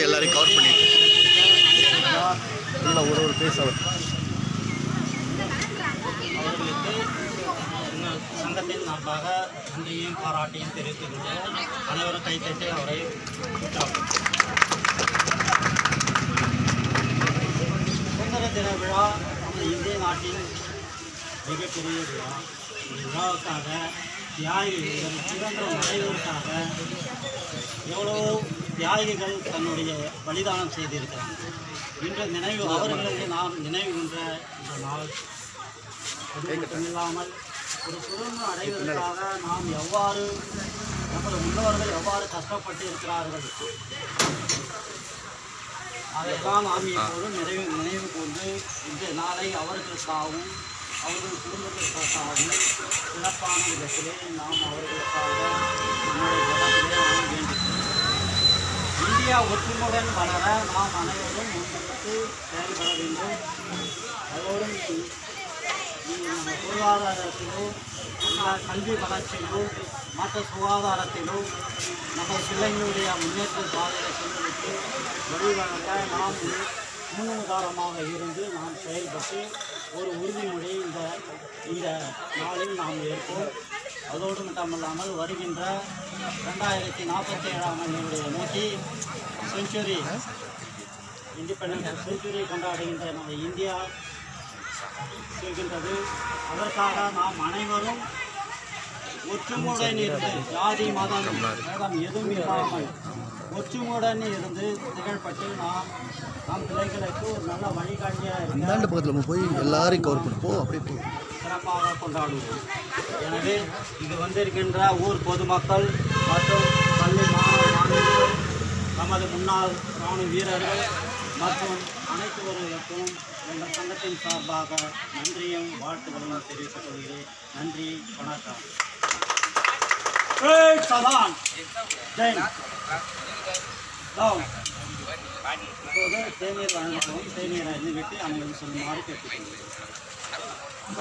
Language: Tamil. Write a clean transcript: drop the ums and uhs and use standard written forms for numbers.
எல்லாரையும் கவர் பண்ணிட்டு ஒரு பேச சங்கத்தின் சார்பாக நன்றியும் பாராட்டியும் தெரிவித்துக் கொள்வோம். அனைவரும் கைத்தட்டி அவரை சுதந்திர தின விழா நமது இந்திய நாட்டின் மிகப்பெரிய விழா. இந்த விழாவுக்காக தியாகிகள் சுதந்திரம் அடைவதற்காக எவ்வளோ தியாகிகள் தன்னுடைய பலிதானம் செய்திருக்கிறாங்க. இன்று அவர்களுக்கு நாம் நினைவுகின்ற இந்த நாள் இல்லாமல் ஒரு சுதந்திரம் அடைவதற்காக நாம் எவ்வாறு நமது முன்னோர்கள் எவ்வாறு கஷ்டப்பட்டு இருக்கிறார்கள் அதையெல்லாம் நாம் இப்போது நினைவு கொண்டு இந்த நாளை அவர்களுக்காகவும் அவர்கள் குடும்பத்திற்காகவும் சிறப்பான விதத்திலே நாம் அவர்களுக்காக நம்முடைய ஜபத்திலே நாம் வேண்டுகிறோம். இந்தியா ஒற்றுமையுடன் வளர நாம் அனைவரும் முன்னெடுத்து செயல்பட வேண்டும். அதோடு நம்ம பொருளாதாரத்திலோ கல்வி வளர்ச்சியிலோ மற்ற சுகாதாரத்திலோ நம்ம பிள்ளைங்களுடைய முன்னேற்ற பாதையை சென்றுவிட்டு வழிவகுக்க நாம் முன்னுதாரணமாக இருந்து நாம் செயல்பட்டு ஒரு உறுதிமொழி இந்த நாளில் நாம் ஏற்போம். அதோடு மட்டுமல்லாமல் வருகின்ற 2047ஆம் ஆண்டினுடைய நோக்கி செஞ்சுரி இண்டிபெண்டன்ஸ் செஞ்சுரி கொண்டாடுகின்ற நம்ம இந்தியா செய்கின்றது. அதற்காக நாம் அனைவரும் ஒற்றுமையுடன் இருந்து ஜாதி மதம் எதுவும் இல்லாமல் ஒற்றுமையுடன் இருந்து திகழ்பட்டு நம் பிள்ளைகளுக்கு ஒரு நல்ல வழிகாட்டியாக இந்தாண்டு பக்கத்தில் நம்ம போய் எல்லாரையும் கவர் பண்ணுவோம். அப்படியே சிறப்பாக கொண்டாடுவோம். எனவே இங்கு வந்திருக்கின்ற ஊர் பொதுமக்கள் மற்றும் பள்ளி மாணவர்கள் நமது முன்னாள் இராணுவ வீரர்கள் மற்றும் அனைத்துவர்களுக்கும் எங்கள் சங்கத்தின் சார்பாக நன்றியும் வாழ்த்துக்களையும் தெரிவித்துக் கொள்கிறேன். நன்றி, வணக்கம். இப்போது தேநீர் வழங்குவோம். தேநீரை விட்டு அவங்க சொல்லுமாறு கேட்டுக்கொள்கிறேன்.